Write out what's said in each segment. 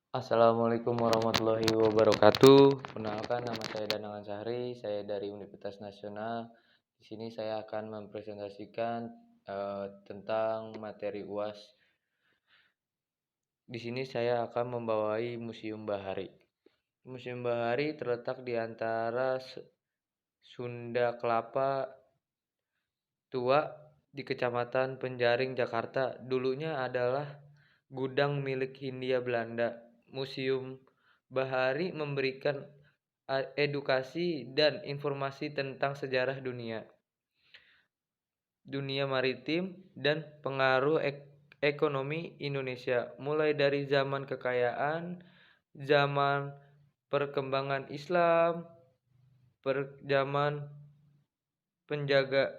Assalamualaikum warahmatullahi wabarakatuh. Perkenalkan, nama saya Danang Ansari, saya dari Universitas Nasional. Di sini saya akan mempresentasikan tentang materi UAS. Di sini saya akan membawai Museum Bahari. Museum Bahari terletak di antara Sunda Kelapa Tua di Kecamatan Penjaring, Jakarta. Dulunya adalah gudang milik Hindia Belanda. Museum Bahari memberikan edukasi dan informasi tentang sejarah dunia maritim dan pengaruh ekonomi Indonesia, mulai dari zaman kekayaan, zaman perkembangan Islam, zaman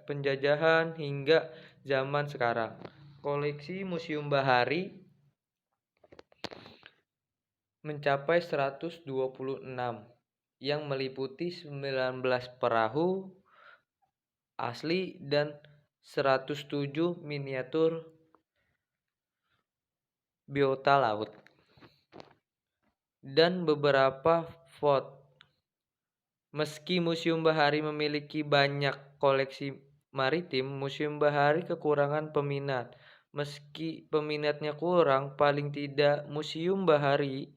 penjajahan hingga zaman sekarang. Koleksi Museum Bahari mencapai 126 yang meliputi 19 perahu asli dan 107 miniatur biota laut dan beberapa fort. Meski Museum Bahari memiliki banyak koleksi maritim, Museum Bahari kekurangan peminat. Meski peminatnya kurang, paling tidak Museum Bahari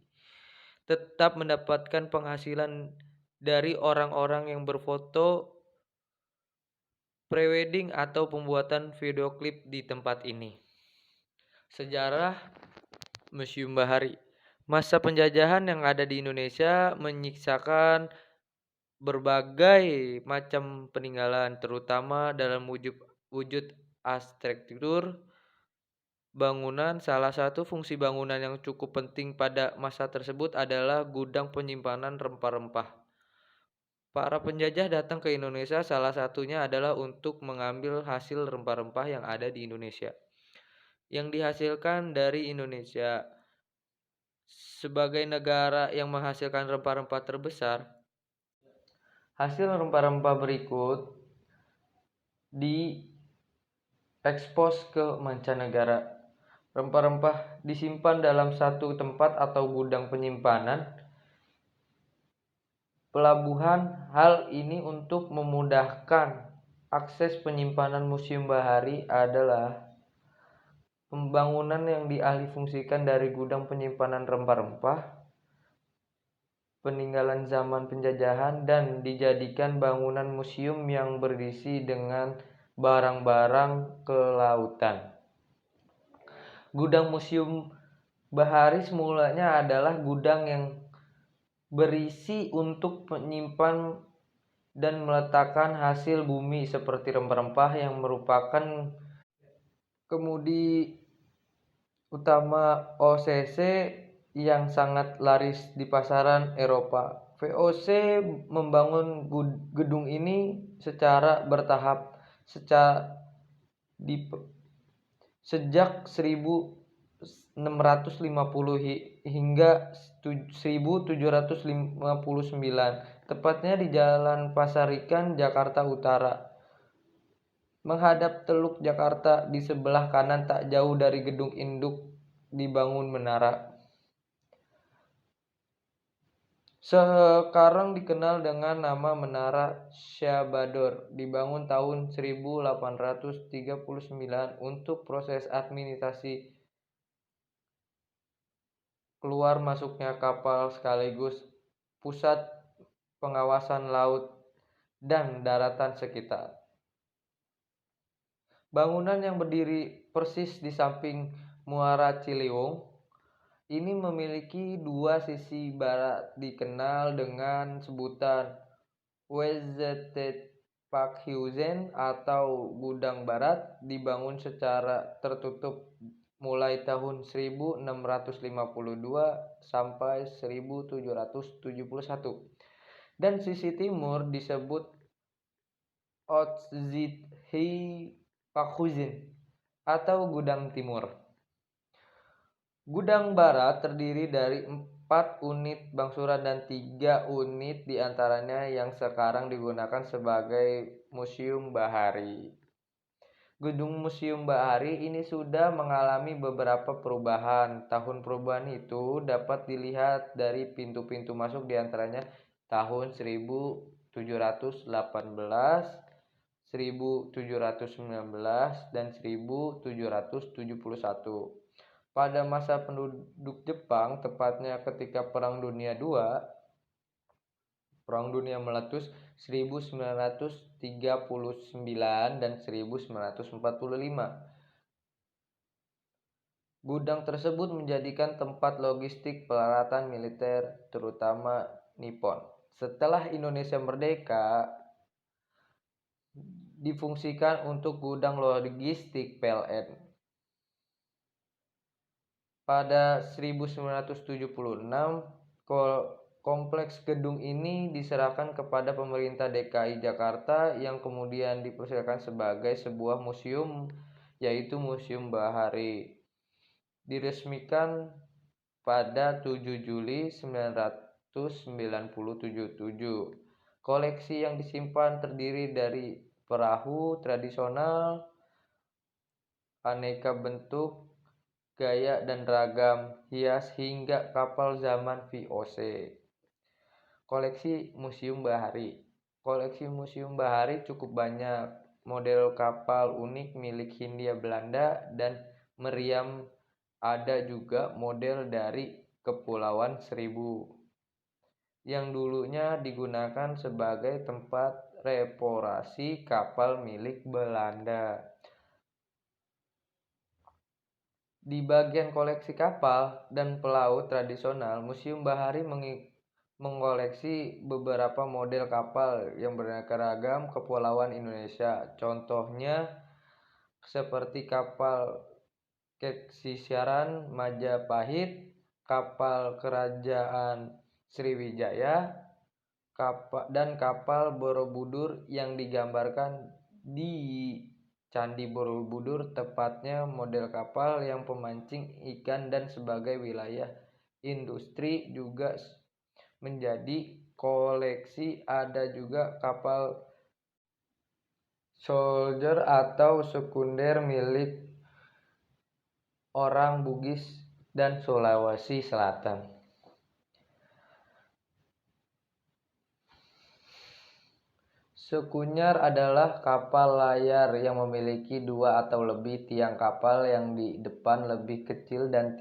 tetap mendapatkan penghasilan dari orang-orang yang berfoto prewedding atau pembuatan video klip di tempat ini. Sejarah Museum Bahari. Masa penjajahan yang ada di Indonesia menyisakan berbagai macam peninggalan, terutama dalam wujud arsitektur bangunan. Salah satu fungsi bangunan yang cukup penting pada masa tersebut adalah gudang penyimpanan rempah-rempah. Para penjajah datang ke Indonesia, salah satunya adalah untuk mengambil hasil rempah-rempah yang ada di Indonesia. Yang dihasilkan dari Indonesia sebagai negara yang menghasilkan rempah-rempah terbesar, hasil rempah-rempah berikut diekspos ke mancanegara. Rempah-rempah disimpan dalam satu tempat atau gudang penyimpanan pelabuhan. Hal ini untuk memudahkan akses penyimpanan. Museum Bahari adalah pembangunan yang dialihfungsikan dari gudang penyimpanan rempah-rempah peninggalan zaman penjajahan dan dijadikan bangunan museum yang berisi dengan barang-barang kelautan. Gudang Museum Bahari semulanya adalah gudang yang berisi untuk menyimpan dan meletakkan hasil bumi seperti rempah-rempah yang merupakan kemudi utama OCC yang sangat laris di pasaran Eropa. VOC membangun gedung ini secara bertahap sejak 1650 hingga 1759, tepatnya di Jalan Pasar Ikan, Jakarta Utara. Menghadap Teluk Jakarta, di sebelah kanan tak jauh dari gedung induk dibangun menara. Sekarang dikenal dengan nama Menara Shah Bador, dibangun tahun 1839 untuk proses administrasi keluar masuknya kapal sekaligus pusat pengawasan laut dan daratan sekitar. Bangunan yang berdiri persis di samping Muara Ciliwung ini memiliki dua sisi barat, dikenal dengan sebutan Westzeetparkhuizen atau Gudang Barat, dibangun secara tertutup mulai tahun 1652 sampai 1771. Dan sisi timur disebut Ostzeetparkhuizen atau Gudang Timur. Gudang Barat terdiri dari 4 unit bangsuran dan 3 unit diantaranya yang sekarang digunakan sebagai Museum Bahari. Gedung Museum Bahari ini sudah mengalami beberapa perubahan. Tahun perubahan itu dapat dilihat dari pintu-pintu masuk diantaranya tahun 1718, 1719, dan 1771. Pada masa penduduk Jepang, tepatnya ketika Perang Dunia II, Perang Dunia meletus 1939 dan 1945. Gudang tersebut menjadikan tempat logistik peralatan militer terutama Nippon. Setelah Indonesia merdeka, difungsikan untuk gudang logistik PLN. Pada 1976, kompleks gedung ini diserahkan kepada pemerintah DKI Jakarta yang kemudian dipersilakan sebagai sebuah museum, yaitu Museum Bahari. Diresmikan pada 7 Juli 1997. Koleksi yang disimpan terdiri dari perahu tradisional, aneka bentuk, gaya dan ragam hias hingga kapal zaman VOC. Koleksi Museum Bahari. Koleksi Museum Bahari cukup banyak. Model kapal unik milik Hindia Belanda dan meriam. Ada juga model dari Kepulauan Seribu yang dulunya digunakan sebagai tempat reparasi kapal milik Belanda. Di bagian koleksi kapal dan pelaut tradisional, Museum Bahari mengoleksi beberapa model kapal yang beraneka ragam kepulauan Indonesia. Contohnya seperti kapal Keksisaran Majapahit, kapal Kerajaan Sriwijaya, dan kapal Borobudur yang digambarkan di Candi Borobudur, tepatnya model kapal yang pemancing ikan dan sebagai wilayah industri juga menjadi koleksi. Ada juga kapal soldier atau sekunder milik orang Bugis dan Sulawesi Selatan. Sekunyar adalah kapal layar yang memiliki 2 atau lebih tiang kapal yang di depan lebih kecil dan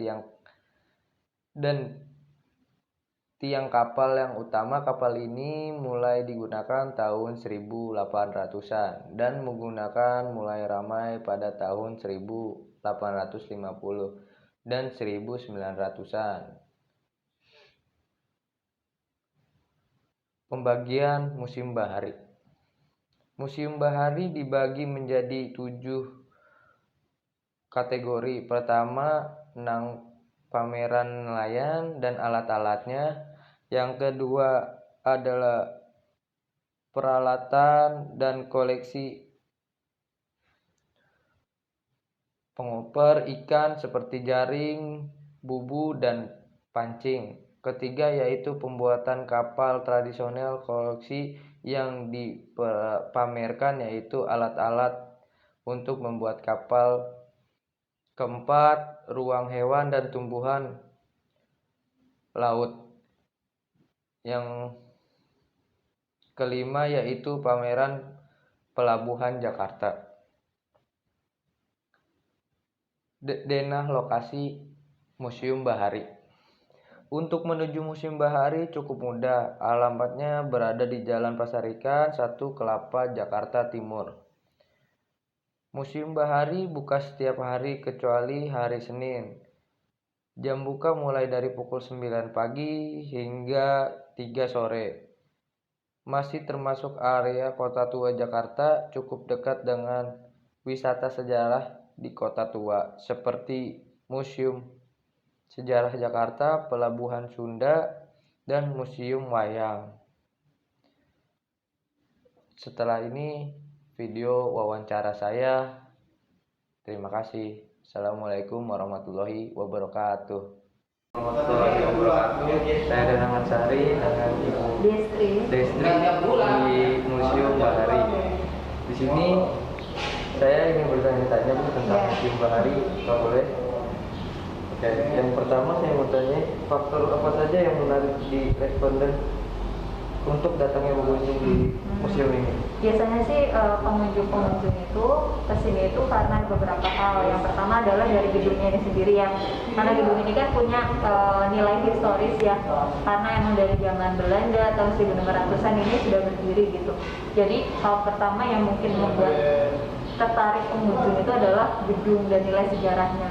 tiang kapal yang utama. Kapal ini mulai digunakan tahun 1800-an dan menggunakan mulai ramai pada tahun 1850 dan 1900-an. Pembagian Museum Bahari. Museum Bahari dibagi menjadi 7 kategori. Pertama, pameran nelayan dan alat-alatnya. Yang kedua adalah peralatan dan koleksi pengoper ikan seperti jaring, bubu, dan pancing. Ketiga yaitu pembuatan kapal tradisional. Koleksi yang dipamerkan yaitu alat-alat untuk membuat kapal. Keempat, ruang hewan dan tumbuhan laut. Yang kelima yaitu pameran pelabuhan Jakarta. Denah lokasi Museum Bahari. Untuk menuju Museum Bahari cukup mudah. Alamatnya berada di Jalan Pasar Ikan, 1 Kelapa, Jakarta Timur. Museum Bahari buka setiap hari kecuali hari Senin. Jam buka mulai dari pukul 9 pagi hingga 3 sore. Masih termasuk area Kota Tua Jakarta, cukup dekat dengan wisata sejarah di Kota Tua seperti Museum Sejarah Jakarta, Pelabuhan Sunda, dan Museum Wayang. Setelah ini video wawancara saya. Terima kasih. Assalamualaikum warahmatullahi wabarakatuh. Warahmatullahi wabarakatuh. Saya Danang Ansari dengan Ibu Destri di Museum Bahari. Di sini saya ingin bertanya-tanya Bu tentang Museum Bahari, kalau boleh. Oke, yang pertama saya mau tanya, faktor apa saja yang menarik di responden untuk datangnya pengunjung di museum ini? Biasanya sih pengunjung itu kesini itu karena beberapa hal. Yang pertama adalah dari gedungnya ini sendiri ya, karena gedung ini kan punya nilai historis ya, karena emang dari zaman Belanda tahun 1600-an ini sudah berdiri gitu. Jadi hal pertama yang mungkin membuat tertarik pengunjung itu adalah gedung dan nilai sejarahnya.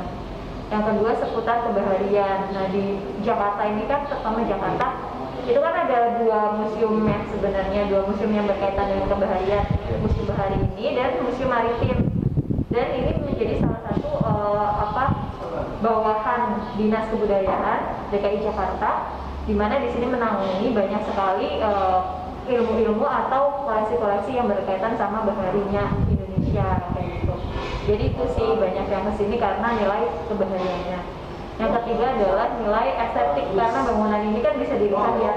Yang kedua seputar kebaharian. Nah di Jakarta ini kan, terutama Jakarta itu kan ada dua museum yang sebenarnya, dua museum yang berkaitan dengan kebaharian, Museum Bahari ini dan Museum Maritim. Dan ini menjadi salah satu bawahan Dinas Kebudayaan DKI Jakarta, di mana di sini menangani banyak sekali ilmu-ilmu atau koleksi-koleksi yang berkaitan sama baharinya Indonesia kayak gitu. Jadi itu sih banyak yang kesini karena nilai kebahariannya. Yang ketiga adalah nilai estetik, karena bangunan ini kan bisa dilihat ya,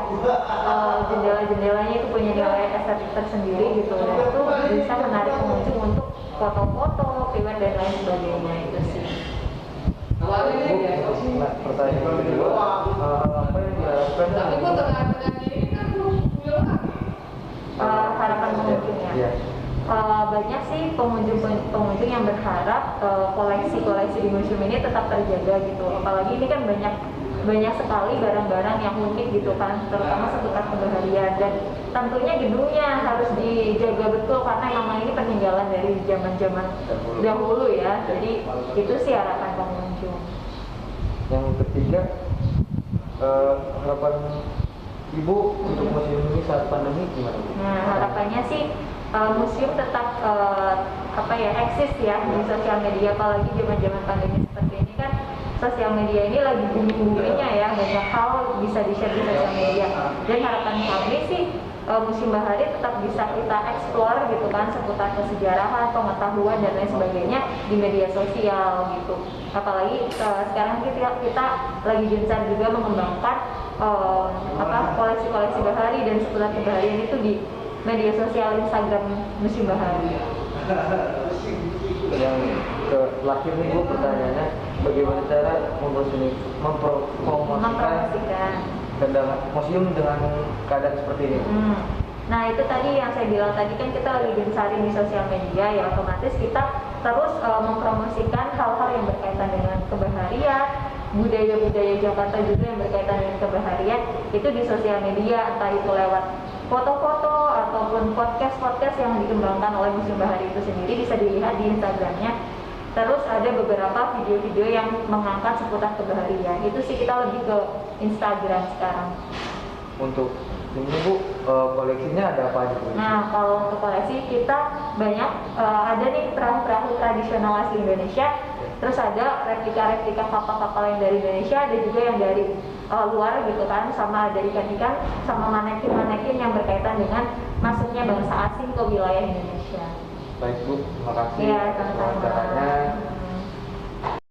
jendela-jendelanya itu punya nilai estetik tersendiri gitu, dan itu bisa menarik pengunjung untuk foto-foto, priwet dan lain sebagainya. Itu sih. Nah, pertanyaan kedua, apa yang diharapkan harapan pengunjungnya? Banyak sih pengunjung yang berharap koleksi-koleksi di museum ini tetap terjaga gitu. Apalagi ini kan banyak sekali barang-barang yang unik gitu kan, terutama seputar kebaharian, dan tentunya gedungnya harus dijaga betul karena memang ini peninggalan dari zaman-zaman dahulu ya. Jadi itu sih harapan pengunjung. Yang ketiga, harapan Ibu untuk museum ini saat pandemi gimana Bu? Nah, harapannya sih museum tetap eksis ya di sosial media, apalagi zaman-zaman pandemi seperti ini kan sosial media ini lagi booming-boomingnya ya, banyak hal bisa di-share di sosial media. Dan harapan kami sih Museum Bahari tetap bisa kita explore gitu kan, seputar kesejarahan, pengetahuan dan lain sebagainya di media sosial gitu. Apalagi sekarang kita lagi gencar juga mengembangkan koleksi-koleksi Bahari dan seputar kebaharian itu di media sosial Instagram Museum Bahari. Yang terakhir nih Bu, pertanyaannya, bagaimana cara mempromosikan museum dengan keadaan seperti ini? Nah itu tadi yang saya bilang tadi kan, kita lagi gencarin di sosial media ya, otomatis kita terus mempromosikan hal-hal yang berkaitan dengan kebaharian, budaya-budaya Jakarta juga yang berkaitan dengan kebaharian itu di sosial media, entah itu lewat foto-foto ataupun podcast yang dikembangkan oleh Museum Bahari itu sendiri, bisa dilihat di Instagramnya. Terus ada beberapa video-video yang mengangkat seputar kebaharian. Itu sih kita lebih ke Instagram sekarang. Untuk ini Bu, koleksinya ada apa aja Bu? Nah kalau untuk koleksi kita banyak, ada nih perahu-perahu tradisional asli Indonesia. Terus ada replika-replika kapal-kapal yang dari Indonesia, ada juga yang dari luar gitu kan, sama ada ikan-ikan, sama manekin-manekin yang berkaitan dengan masuknya bangsa asing ke wilayah Indonesia. Baik Bu, terima kasih ya, atas wawancaranya.